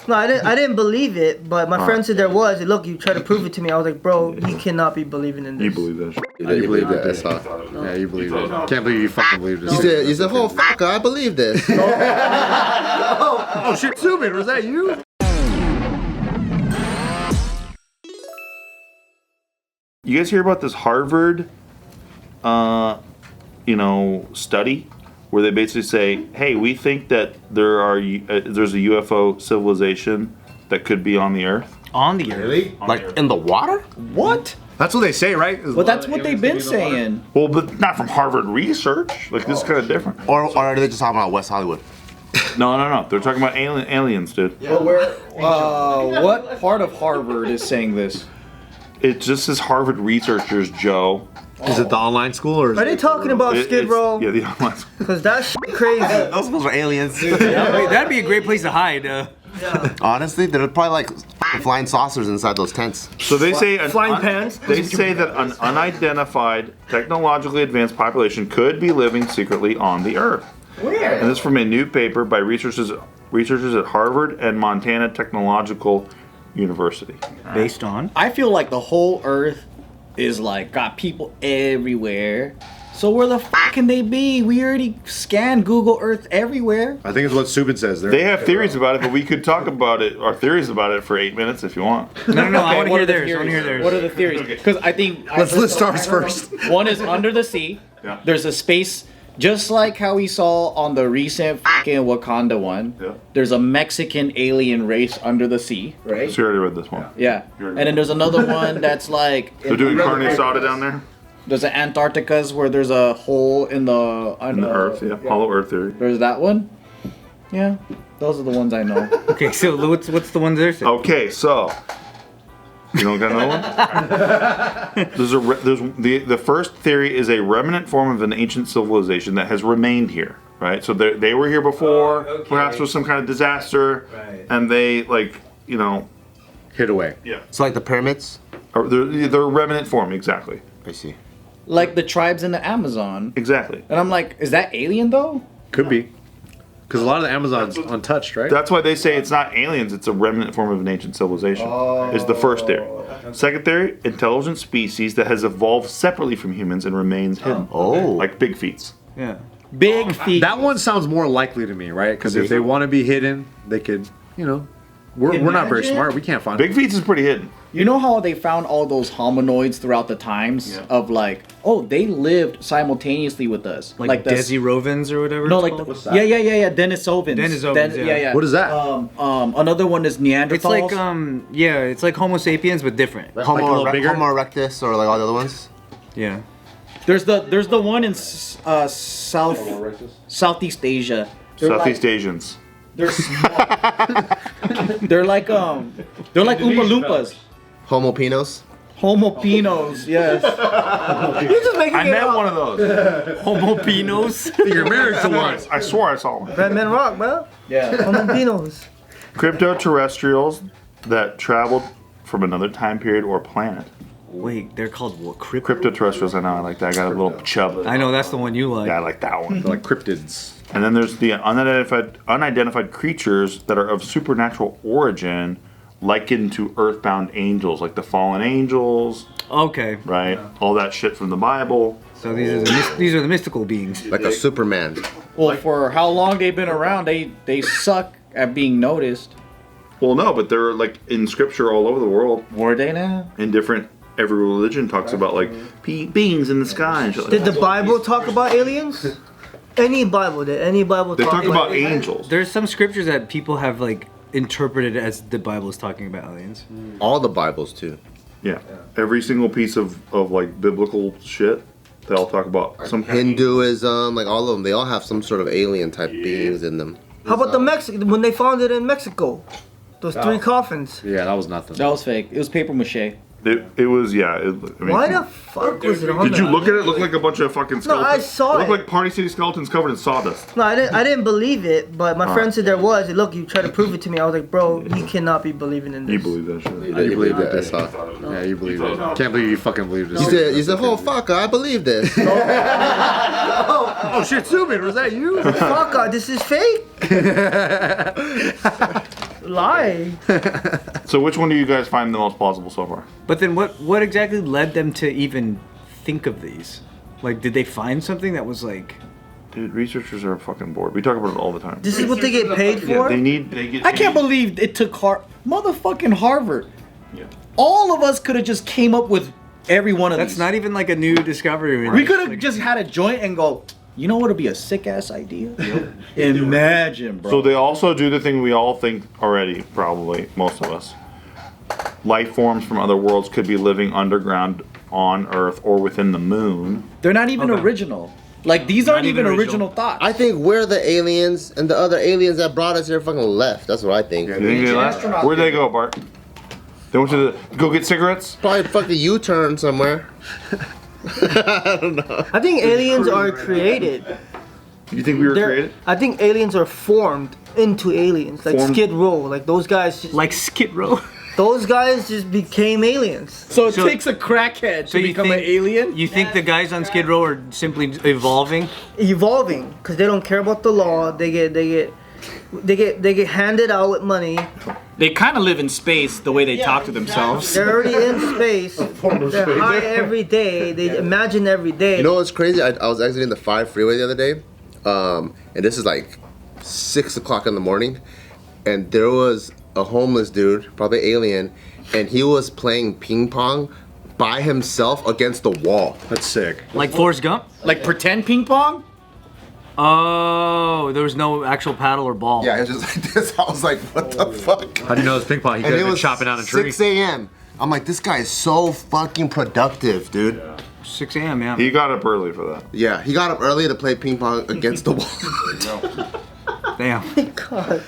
No, I didn't believe it, but my friend said there was. And look, you tried to prove it to me. I was like, bro, you cannot be believing in this. You believe that shit. Yeah, you believe that. Yeah, you believe it. Can't believe you fucking believe this. You said, oh, fuck, I believe this. Oh shit, Subin, was that you? You guys hear about this Harvard, study where they basically say, hey, we think that there's a UFO civilization that could be on the Earth. On the Earth? Really? On Like the Earth. in the water? What? That's what they say, right? Well, that's what they've been saying. Well, but not from Harvard research. Like, this is kind of different. Or are they just talking about West Hollywood? No. They're talking about aliens, dude. But what part of Harvard is saying this? It just says Harvard researchers, Joe. Is it the online school or is Are they it talking about Skid Row? Yeah, the online school. Because that's crazy. Those schools are aliens. That'd be a great place to hide. Honestly, there are probably like flying saucers inside those tents. So they say Flying pants? They say that an unidentified, technologically advanced population could be living secretly on the Earth. Where? And this is from a new paper by researchers at Harvard and Montana Technological University. Based on? I feel like the whole Earth is like got people everywhere. So where the fuck can they be? We already scanned Google Earth everywhere. I think it's what Subin says. They have theories about it, but we could talk about it, our theories about it, for 8 minutes if you want. No, I want to What hear are the theirs. I want to hear theories? theirs. What are the theories? Because I think Let's list ours first. one is under the sea. Yeah. There's a space, just like how we saw on the recent fucking Wakanda one. Yeah. There's a Mexican alien race under the sea, right? So you already read this one. Yeah. And then there's another one that's like They're doing carne asada down there? there's an Antarctica's where there's a hole in the In the Earth, yeah. Hollow Earth theory. There's that one. Yeah. Those are the ones I know. Okay, so what's the ones they're saying? Okay, so you don't got another one? The first theory is a remnant form of an ancient civilization that has remained here, right? So they were here before, perhaps with some kind of disaster, and they Hid away. yeah, So like the pyramids? or they're a remnant form, exactly, I see. Like the tribes in the Amazon. exactly. And I'm like, is that alien though? Could be. Because a lot of the Amazon's untouched, right? That's why they say it's not aliens; it's a remnant form of an ancient civilization. Is the first theory. Second theory: intelligent species that has evolved separately from humans and remains hidden. Oh. Like big feet. Yeah. Big feet. That one sounds more likely to me, right? Because if they want to be hidden, they could, we're not very smart. We can't find Big them. feet is pretty hidden. You know how they found all those hominoids throughout the times of like, oh, they lived simultaneously with us, Like the Desi Rovens or whatever. no, it's like called? the, yeah, Denisovans. Denisovans, yeah. What is that? Another one is Neanderthals. It's like it's like Homo sapiens but different. Like a little bigger? Homo erectus or like all the other ones? Yeah. There's the one in Southeast Asia. They're Southeast like, Asians. They're small. they're like Oompa Loompas. Homo pinos? Homo Pinos, yes. You're just making I it met up. one of those. Homo Pinos. You're married to one. I swore I saw one. Batman Rock, bro. Yeah. Colombinos. Cryptoterrestrials that traveled from another time period or planet. Wait, they're called what? Crypto? Cryptoterrestrials, I know, I like that. I got a little chub. I know that's the one you like. Yeah, I like that one. They're like cryptids. And then there's the unidentified creatures that are of supernatural origin, likened to earthbound angels, like the fallen angels, Okay. right? All that shit from the Bible. So these are the mystical beings. Like a Superman. Well, for how long they've been around, they suck at being noticed. Well, no, but they're like in scripture all over the world. Were they now? In different, every religion talks about like beings in the sky and shit like Did that. the Bible talk about aliens? Any Bible did. Any Bible They talk talk about angels. There's some scriptures that people have like interpreted as the Bible is talking about aliens. All the Bibles too. Yeah. Every single piece of like biblical shit, they all talk about some Hinduism, like all of them, they all have some sort of alien type beings in them. How about the Mexican when they found it in Mexico? Those 3 coffins. Yeah, that was nothing. That was fake. It was paper mache. It was, yeah. I mean, Why the fuck was it on did you there? look at it? It looked like a bunch of fucking skeletons. I saw It looked it. like Party City skeletons covered in sawdust. No, I didn't believe it, but my friend said there was. And look, you tried to prove it to me. I was like, bro, you cannot be believing in this. You believe that shit. Yeah, you believe that. I it. saw. Yeah, you believe it. Can't believe you fucking believe this. You said, oh fuck, I believe this. Oh shit, Subin, was that you? Fuck, this is fake. lie. So which one do you guys find the most plausible so far? But then what exactly led them to even think of these? Like, did they find something that was like... Dude, researchers are fucking bored. We talk about it all the time. This is what they get paid for? I can't believe it took motherfucking Harvard. Yeah. All of us could have just came up with every one of That's these. not even like a new discovery. We could have just had a joint and go, you know what would be a sick ass idea? Imagine, bro. So they also do the thing we all think already, probably, most of us. Life forms from other worlds could be living underground on Earth or within the moon. They're not even original. Like, these aren't even original thoughts. I think we're the aliens, and the other aliens that brought us here fucking left. That's what I think. You think they left? Where'd they go, Bart? They went to go get cigarettes? Probably fucking U-turn somewhere. I don't know. I think aliens are created. You think we were created? I think aliens are formed into aliens, like Skid Row. Like those guys, like Skid Row. Those guys just became aliens. So it takes a crackhead to become an alien? You think the guys on Skid Row are simply evolving? Evolving, because they don't care about the law. They get handed out with money. They kind of live in space the way they talk to themselves. They're already in space. They're high every day. They imagine every day. You know what's crazy? I was exiting the 5 freeway the other day, and this is like 6 o'clock in the morning, and there was a homeless dude, probably alien, and he was playing ping pong by himself against the wall. That's sick. Like Forrest Gump? Like pretend ping pong? Oh, there was no actual paddle or ball. Yeah, it was just like this. I was like, what the fuck? How do you know it's ping pong? He could And have it been was chopping down a tree. 6 a.m. I'm like, this guy is so fucking productive, dude. 6 a.m., yeah. He got up early for that. Yeah, he got up early to play ping pong against the wall. Damn. God.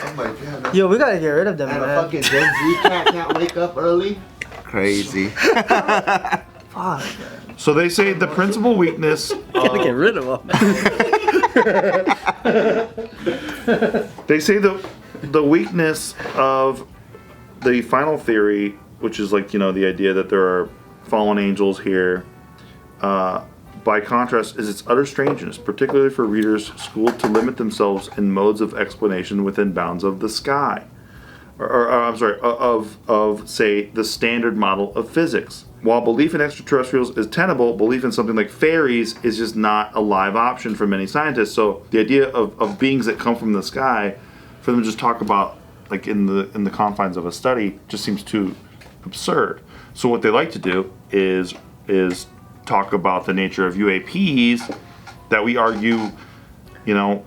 Oh my god. Yo, we gotta get rid of them, And a man. fucking Gen Z cat can't wake up early. Crazy. Fuck. So they say the principal weakness Gotta get rid of them. they say the weakness of the final theory, which is like, you know, the idea that there are fallen angels here, by contrast, is its utter strangeness, particularly for readers schooled to limit themselves in modes of explanation within bounds of the sky. I'm sorry, of say, the standard model of physics. While belief in extraterrestrials is tenable, belief in something like fairies is just not a live option for many scientists. So the idea of beings that come from the sky, for them to just talk about like in the confines of a study, just seems too absurd. So what they like to do is talk about the nature of UAPs that we argue, you know,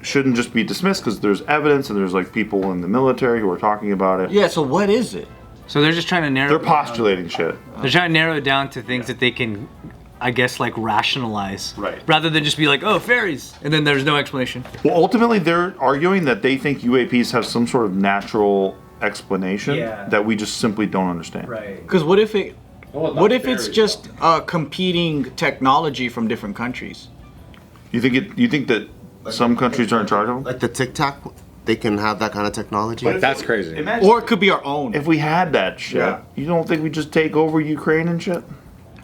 shouldn't just be dismissed because there's evidence and there's like people in the military who are talking about it. Yeah, so what is it? So they're just trying to narrow. They're postulating shit. They're trying to narrow it down to things that they can, I guess, like rationalize. Right. Rather than just be like, oh, fairies, and then there's no explanation. Well, ultimately, they're arguing that they think UAPs have some sort of natural explanation that we just simply don't understand. Right. Because what if it's just competing technology from different countries? You think that some countries are in charge of them? Like the Tic Tac, they can have that kind of technology. Like, that's crazy. Or it could be our own. If we had that shit, you don't think we just take over Ukraine and shit?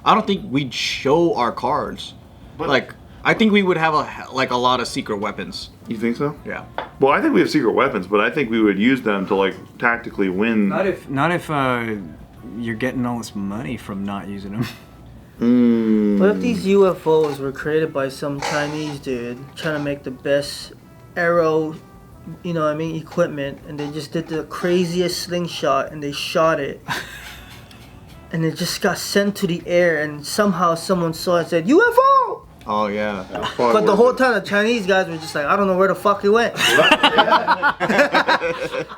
I don't think we'd show our cards. But like, I think we would have a lot of secret weapons. You think so? Yeah. Well, I think we have secret weapons, but I think we would use them to like tactically win. Not if you're getting all this money from not using them. What if these UFOs were created by some Chinese dude trying to make the best aero, you know what I mean, equipment, and they just did the craziest slingshot and they shot it. And it just got sent to the air and somehow someone saw it and said, UFO! Oh, yeah. But the whole time the Chinese guys were just like, I don't know where the fuck it went.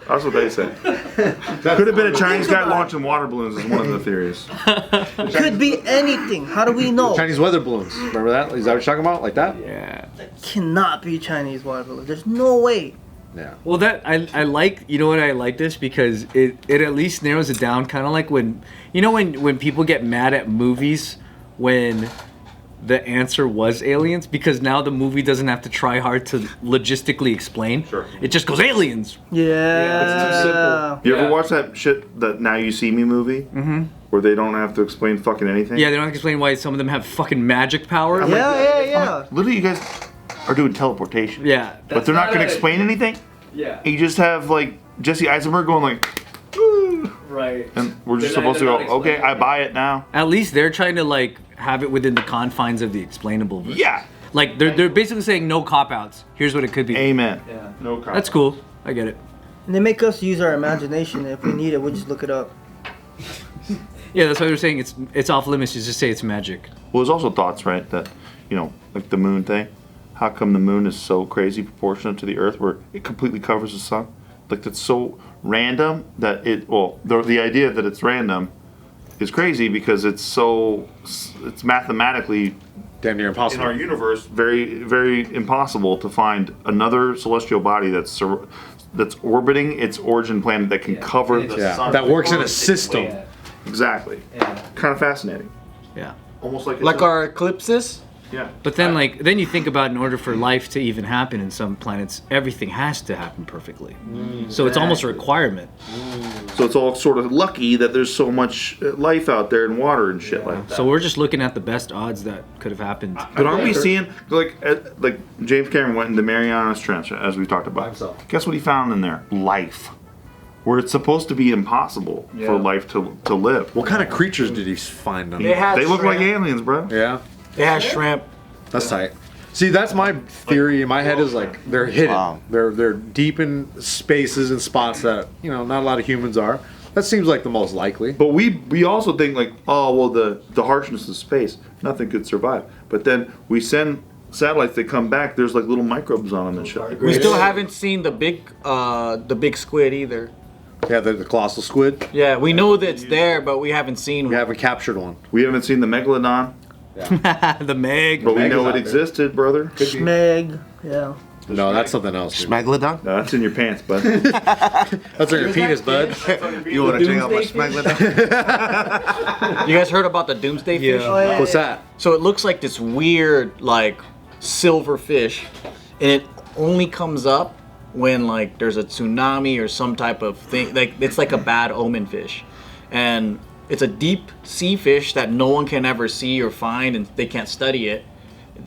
That's what they say. Could have been a Chinese guy launching water balloons is one of the theories. Could be anything. How do we know? Chinese weather balloons. Remember that? Is that what you're talking about? Like that? Yeah. Cannot be Chinese water balloons. There's no way. Yeah. Well, that I like. You know what, I like this because it at least narrows it down. Kind of like when when people get mad at movies when the answer was aliens, because now the movie doesn't have to try hard to logistically explain. Sure. It just goes aliens. Yeah. It's too simple. You ever watch that shit, that Now You See Me movie? Mm-hmm. Where they don't have to explain fucking anything? Yeah, they don't have to explain why some of them have fucking magic powers. Yeah. Literally, you guys are doing teleportation. Yeah. But they're not going to explain anything? Yeah. You just have, like, Jesse Eisenberg going like, "Ooh," Right. and we're just They're supposed to not go, okay, explaining I it. buy it now. At least they're trying to like have it within the confines of the explainable version. Yeah. Like they're basically saying no cop outs. Here's what it could be. Amen. Yeah. No comment. That's cool. I get it. And they make us use our imagination. If we need it, we'll just look it up. Yeah, that's why they're saying it's off limits. You just say it's magic. Well, there's also thoughts, right, that, you know, like the moon thing. How come the moon is so crazy proportionate to the Earth where it completely covers the sun? Like, that's so random that the idea that it's random is crazy because it's mathematically, Damn near in impossible. our universe, very, very impossible to find another celestial body that's orbiting its origin planet that can cover the sun. That works in a system. Exactly. Kind of fascinating. Yeah. Almost like Like our eclipses. Yeah. But then then you think about in order for life to even happen in some planets, everything has to happen perfectly. So it's almost a requirement. So it's all sort of lucky that there's so much life out there and water and shit like that. So we're just looking at the best odds that could have happened. But aren't we seeing like James Cameron went into Marianas Trench as we talked about? himself. Guess what he found in there? Life. Where it's supposed to be impossible for life to live. What kind of creatures did he find on They had They look shrimp. like aliens, bro. Yeah, They had shrimp. that's tight. See, that's my theory in my head is like they're hidden. Wow. They're deep in spaces and spots that, you know, not a lot of humans are. That seems like the most likely. But we also think like, oh well, the harshness of space, nothing could survive. But then we send satellites that come back. There's like little microbes on them and shit. We still haven't seen the big squid either. Yeah, the colossal squid. Yeah, we know that it's there, but we haven't seen We one. haven't captured one. We haven't seen the megalodon, The Meg. but we Meg know is it out there. existed, brother. Schmeg. Yeah. No, that's something else. Dude. Smegalodon? No, that's in your pants, bud. That's on your penis, bud. You want to check out my Smegalodon? You guys heard about the doomsday fish? Oh, yeah, What's yeah. that? So it looks like this weird, like, silver fish, and it only comes up when like there's a tsunami or some type of thing. Like it's like a bad omen fish, and it's a deep sea fish that no one can ever see or find, and they can't study it.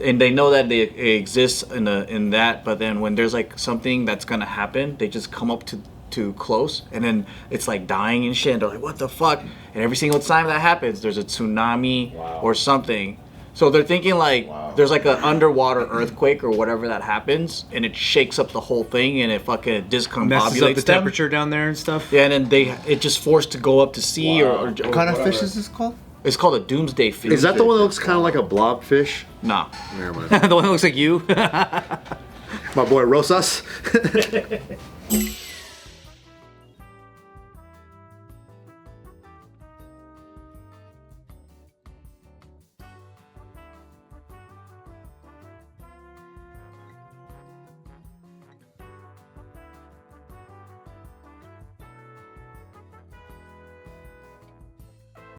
And they know that it exists in that, but then when there's like something that's gonna happen, they just come up too close, and then it's like dying and shit. And they're like, "What the fuck?" And every single time that happens, there's a tsunami or something. So they're thinking like there's like an underwater earthquake or whatever that happens, and it shakes up the whole thing, and it fucking discombobulates Messes up the them. temperature down there and stuff. Yeah, and then it just forced to go up to sea or What kind of fish is this called? It's called a doomsday fish. Is that the one that looks kind of like a blobfish? Nah. Never mind. The one that looks like you. My boy Rosas.